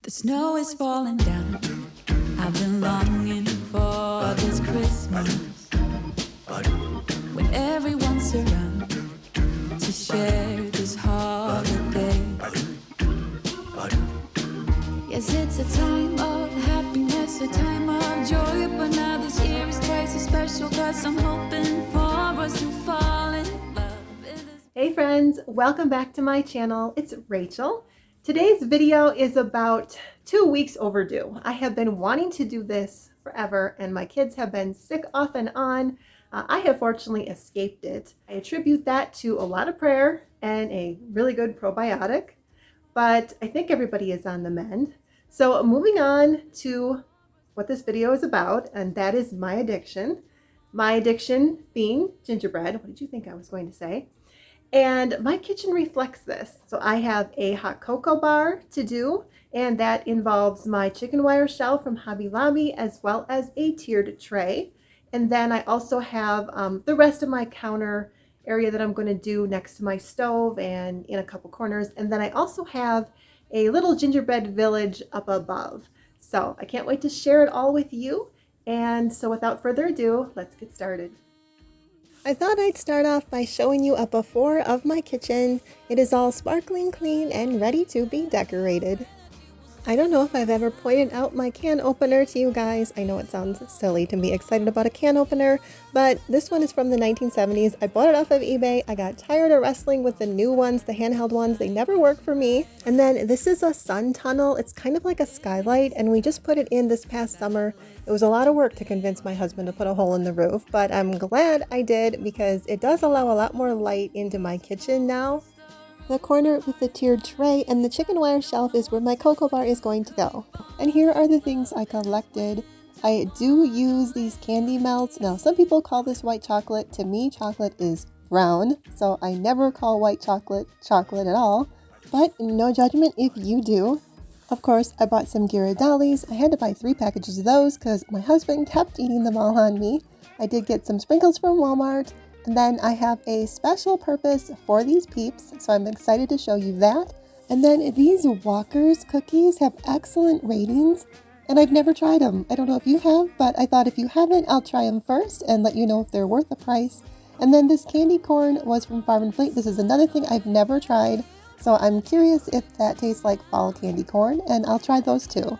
The snow is falling down. I've been longing for this Christmas, when everyone's around to share this holiday. Yes, it's a time of happiness, a time of joy, but now this year is twice as special, 'cause I'm hoping for us to fall in love. Hey friends, welcome back to my channel. It's Rachel. Today's video is about 2 weeks overdue. I have been wanting to do this forever and my kids have been sick off and on. I have fortunately escaped it. I attribute that to a lot of prayer and a really good probiotic, but I think everybody is on the mend. So moving on to what this video is about, and that is my addiction. My addiction being gingerbread. What did you think I was going to say? And my kitchen reflects this. So I have a hot cocoa bar to do, and that involves my chicken wire shell from Hobby Lobby, as well as a tiered tray. And then I also have the rest of my counter area that I'm going to do next to my stove and in a couple corners. And then I also have a little gingerbread village up above. So I can't wait to share it all with you. And so without further ado, let's get started. I thought I'd start off by showing you a before of my kitchen. It is all sparkling clean and ready to be decorated. I don't know if I've ever pointed out my can opener to you guys. I know it sounds silly to be excited about a can opener, but this one is from the 1970s. I bought it off of eBay. I got tired of wrestling with the new ones, the handheld ones. They never work for me. And then this is a sun tunnel. It's kind of like a skylight, and we just put it in this past summer. It was a lot of work to convince my husband to put a hole in the roof, but I'm glad I did because it does allow a lot more light into my kitchen now. The corner with the tiered tray and the chicken wire shelf is where my cocoa bar is going to go. And here are the things I collected. I do use these candy melts. Now, some people call this white chocolate. To me, chocolate is brown, so I never call white chocolate chocolate at all. But no judgment if you do. Of course, I bought some Ghirardellis. I had to buy 3 packages of those because my husband kept eating them all on me. I did get some sprinkles from Walmart. And then I have a special purpose for these peeps, so I'm excited to show you that. And then these Walker's cookies have excellent ratings, and I've never tried them. I don't know if you have, but I thought if you haven't, I'll try them first and let you know if they're worth the price. And then this candy corn was from Farm and Fleet. This is another thing I've never tried, so I'm curious if that tastes like fall candy corn, and I'll try those too.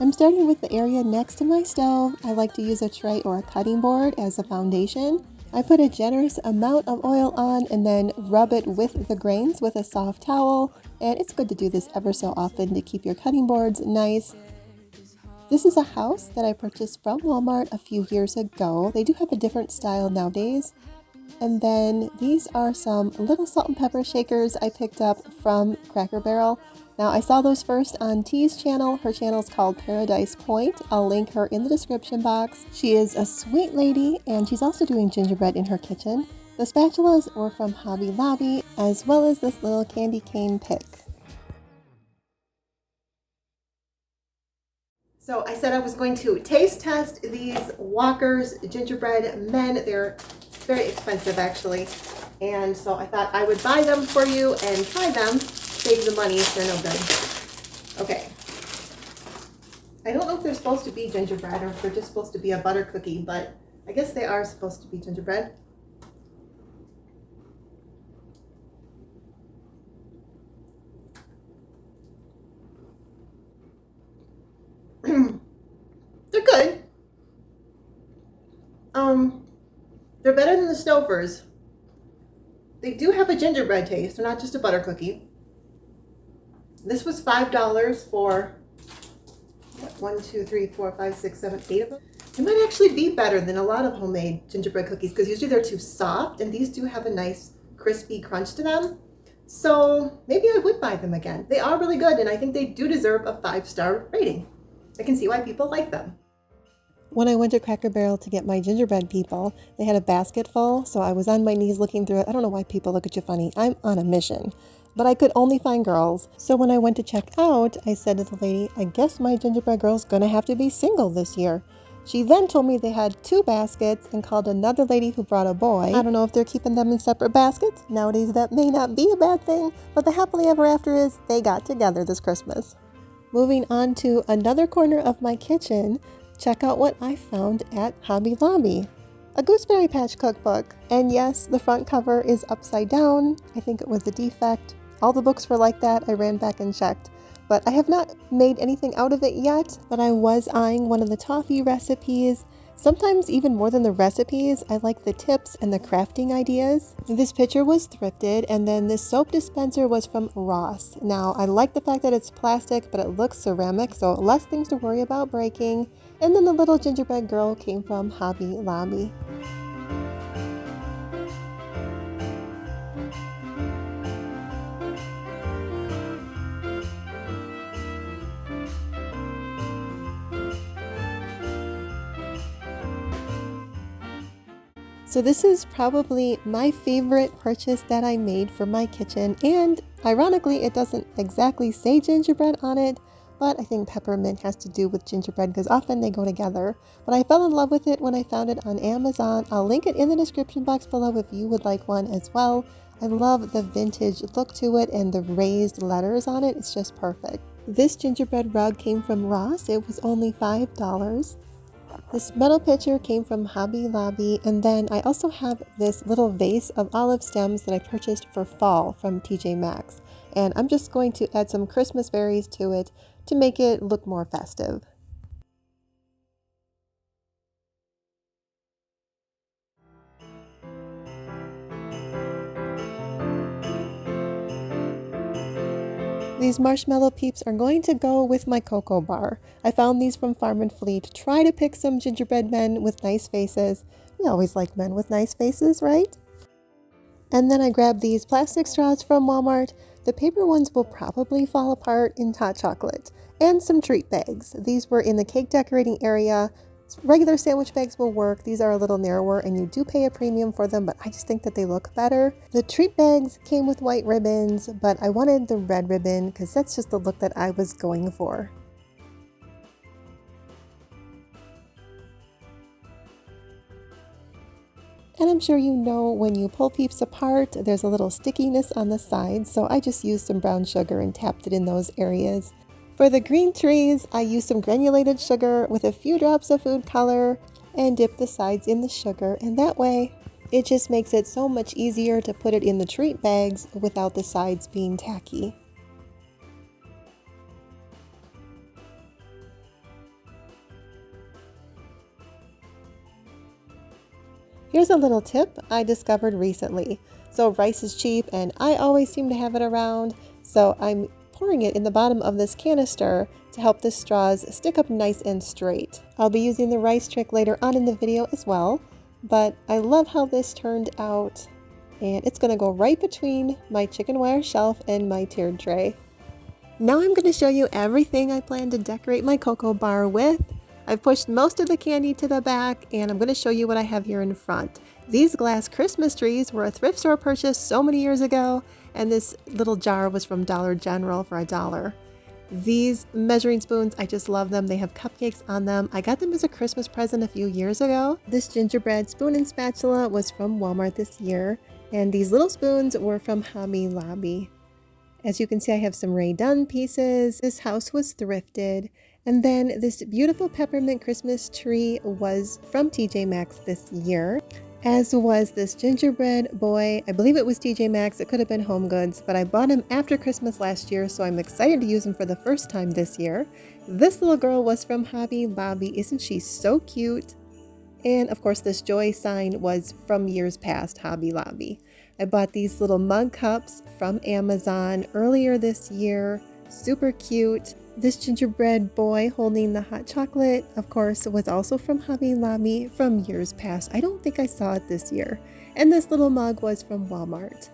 I'm starting with the area next to my stove. I like to use a tray or a cutting board as a foundation. I put a generous amount of oil on and then rub it with the grains with a soft towel, and it's good to do this ever so often to keep your cutting boards nice. This is a house that I purchased from Walmart a few years ago. They do have a different style nowadays. And then these are some little salt and pepper shakers I picked up from Cracker Barrel. Now, I saw those first on T's channel. Her channel is called Paradise Point. I'll link her in the description box. She is a sweet lady, and she's also doing gingerbread in her kitchen. The spatulas were from Hobby Lobby, as well as this little candy cane pick. So I said I was going to taste test these Walker's gingerbread men. They're very expensive, actually. And so I thought I would buy them for you and try them. Save the money if they're no good. Okay. I don't know if they're supposed to be gingerbread or if they're just supposed to be a butter cookie, but I guess they are supposed to be gingerbread. They're good. They're better than the Stouffer's. They do have a gingerbread taste. They're not just a butter cookie. This was $5 for 1, 2, 3, 4, 5, 6, 7, 8 of them. They might actually be better than a lot of homemade gingerbread cookies because usually they're too soft, and these do have a nice crispy crunch to them. So maybe I would buy them again. They are really good, and I think they do deserve a 5-star rating. I can see why people like them. When I went to Cracker Barrel to get my gingerbread people, they had a basket full, so I was on my knees looking through it. I don't know why people look at you funny. I'm on a mission. But I could only find girls. So when I went to check out, I said to the lady, I guess my gingerbread girl's gonna have to be single this year. She then told me they had 2 baskets and called another lady who brought a boy. I don't know if they're keeping them in separate baskets. Nowadays that may not be a bad thing, but the happily ever after is they got together this Christmas. Moving on to another corner of my kitchen, check out what I found at Hobby Lobby. A Gooseberry Patch cookbook. And yes, the front cover is upside down. I think it was a defect. All the books were like that. I ran back and checked. But I have not made anything out of it yet, but I was eyeing one of the toffee recipes. Sometimes even more than the recipes, I like the tips and the crafting ideas. This pitcher was thrifted, and then this soap dispenser was from Ross. Now, I like the fact that it's plastic, but it looks ceramic, so less things to worry about breaking. And then the little gingerbread girl came from Hobby Lobby. So this is probably my favorite purchase that I made for my kitchen, and ironically it doesn't exactly say gingerbread on it, but I think peppermint has to do with gingerbread because often they go together. But I fell in love with it when I found it on Amazon. I'll link it in the description box below if you would like one as well. I love the vintage look to it and the raised letters on it. It's just perfect. This gingerbread rug came from Ross. It was only $5. This metal pitcher came from Hobby Lobby, and then I also have this little vase of olive stems that I purchased for fall from TJ Maxx. And I'm just going to add some Christmas berries to it to make it look more festive. These marshmallow peeps are going to go with my cocoa bar. I found these from Farm and Fleet. Try to pick some gingerbread men with nice faces. We always like men with nice faces, right? And then I grabbed these plastic straws from Walmart. The paper ones will probably fall apart in hot chocolate. And some treat bags. These were in the cake decorating area. Regular sandwich bags will work. These are a little narrower and you do pay a premium for them, but I just think that they look better. The treat bags came with white ribbons, but I wanted the red ribbon because that's just the look that I was going for. And I'm sure you know when you pull peeps apart, there's a little stickiness on the sides, so I just used some brown sugar and tapped it in those areas. For the green trees, I used some granulated sugar with a few drops of food color and dipped the sides in the sugar, and that way it just makes it so much easier to put it in the treat bags without the sides being tacky. Here's a little tip I discovered recently. So rice is cheap and I always seem to have it around, so I'm pouring it in the bottom of this canister to help the straws stick up nice and straight. I'll be using the rice trick later on in the video as well, but I love how this turned out, and it's going to go right between my chicken wire shelf and my tiered tray. Now I'm going to show you everything I plan to decorate my cocoa bar with. I've pushed most of the candy to the back, and I'm going to show you what I have here in front. These glass Christmas trees were a thrift store purchase so many years ago, and this little jar was from Dollar General for $1. These measuring spoons, I just love them. They have cupcakes on them. I got them as a Christmas present a few years ago. This gingerbread spoon and spatula was from Walmart this year, and these little spoons were from Hobby Lobby. As you can see, I have some Rae Dunn pieces. This house was thrifted. And then this beautiful peppermint Christmas tree was from TJ Maxx this year, as was this gingerbread boy. I believe it was TJ Maxx. It could have been Home Goods, but I bought him after Christmas last year, so I'm excited to use him for the first time this year. This little girl was from Hobby Lobby. Isn't she so cute? And of course, this joy sign was from years past Hobby Lobby. I bought these little mug cups from Amazon earlier this year. Super cute. This gingerbread boy holding the hot chocolate, of course, was also from Hobby Lobby from years past. I don't think I saw it this year. And this little mug was from Walmart.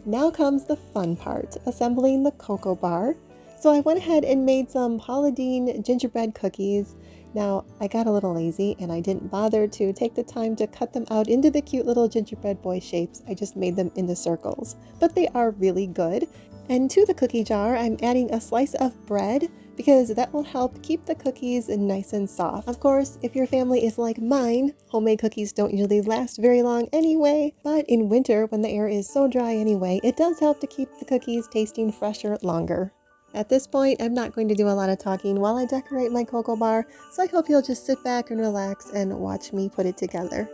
Now comes the fun part, assembling the cocoa bar. So I went ahead and made some Paula Deen gingerbread cookies. Now, I got a little lazy and I didn't bother to take the time to cut them out into the cute little gingerbread boy shapes. I just made them into circles, but they are really good. And to the cookie jar, I'm adding a slice of bread because that will help keep the cookies nice and soft. Of course, if your family is like mine, homemade cookies don't usually last very long anyway, but in winter when the air is so dry anyway, it does help to keep the cookies tasting fresher longer. At this point, I'm not going to do a lot of talking while I decorate my cocoa bar, so I hope you'll just sit back and relax and watch me put it together.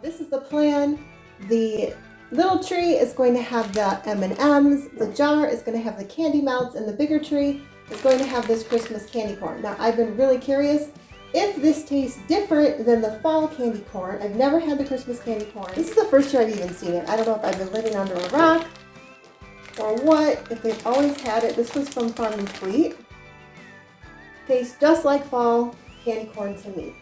This is the plan. The little tree is going to have the M&Ms, the jar is going to have the candy melts, and the bigger tree is going to have this Christmas candy corn. Now, I've been really curious if this tastes different than the fall candy corn. I've never had the Christmas candy corn. This is the first year I've even seen it. I don't know if I've been living under a rock or what, if they've always had it. This was from Farm and Fleet. Tastes just like fall candy corn to me.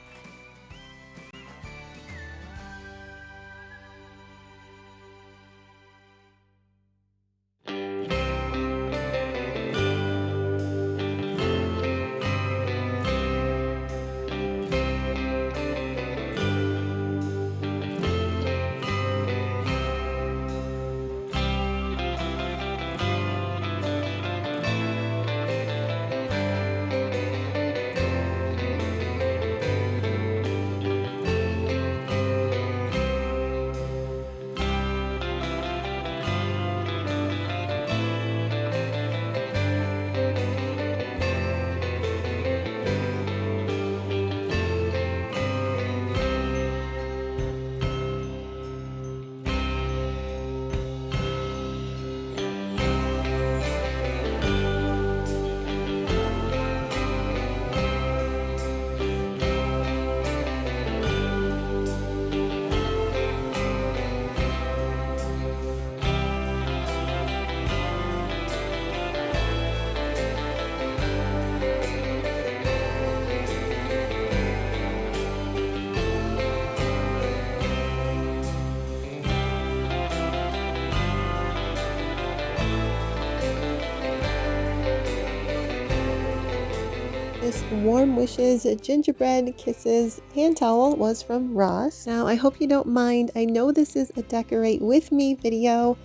Warm Wishes Gingerbread Kisses hand towel was from Ross. Now, I hope you don't mind. I know this is a decorate with me video,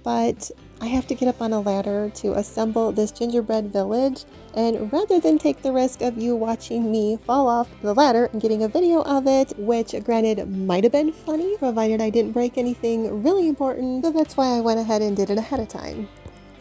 but I have to get up on a ladder to assemble this gingerbread village, and rather than take the risk of you watching me fall off the ladder and getting a video of it, which granted might have been funny, provided I didn't break anything really important, so that's why I went ahead and did it ahead of time.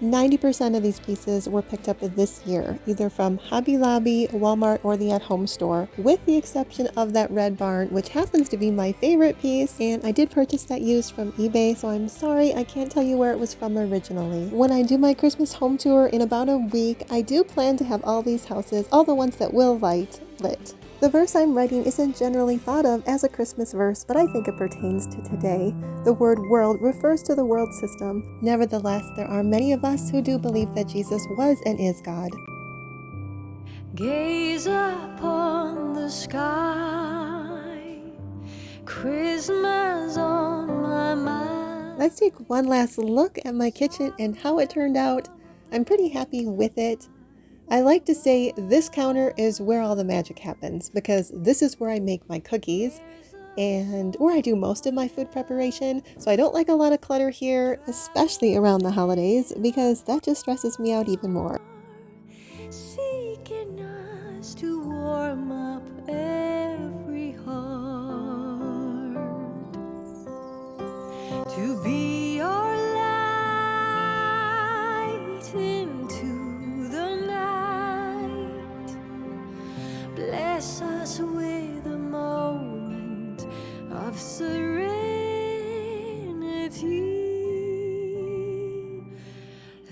90% of these pieces were picked up this year, either from Hobby Lobby, Walmart, or the at-home store, with the exception of that red barn, which happens to be my favorite piece, and I did purchase that used from eBay, so I'm sorry I can't tell you where it was from originally. When I do my Christmas home tour in about a week, I do plan to have all these houses, all the ones that will light, lit. The verse I'm writing isn't generally thought of as a Christmas verse, but I think it pertains to today. The word world refers to the world system. Nevertheless, there are many of us who do believe that Jesus was and is God. Gaze upon the sky, Christmas on my mind. Let's take one last look at my kitchen and how it turned out. I'm pretty happy with it. I like to say this counter is where all the magic happens, because this is where I make my cookies and where I do most of my food preparation. So I don't like a lot of clutter here, especially around the holidays, because that just stresses me out even more. Seeking us to warm up every heart, to be our light into the night. Bless us with a moment of serenity.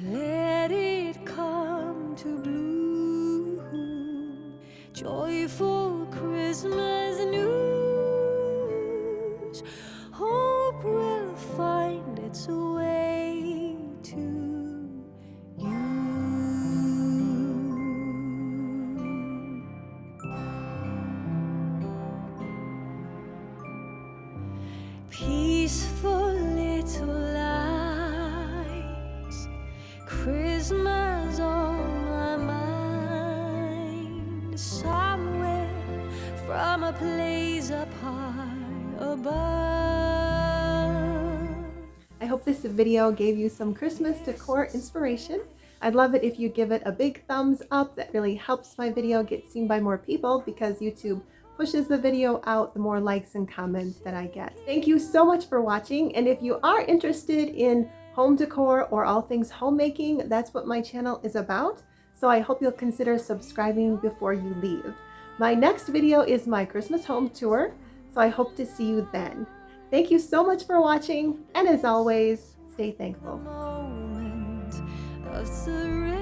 Let it come to bloom, joyful Christmas news. Hope will find its way to you. Peaceful little lights, Christmas on my mind, somewhere from a place up high above. I hope this video gave you some Christmas decor inspiration. I'd love it if you give it a big thumbs up. That really helps my video get seen by more people, because YouTube pushes the video out the more likes and comments that I get. Thank you so much for watching, and if you are interested in home decor or all things homemaking, that's what my channel is about. So I hope you'll consider subscribing before you leave. My next video is my Christmas home tour, so I hope to see you then. Thank you so much for watching, and as always, stay thankful. Moment of surrender.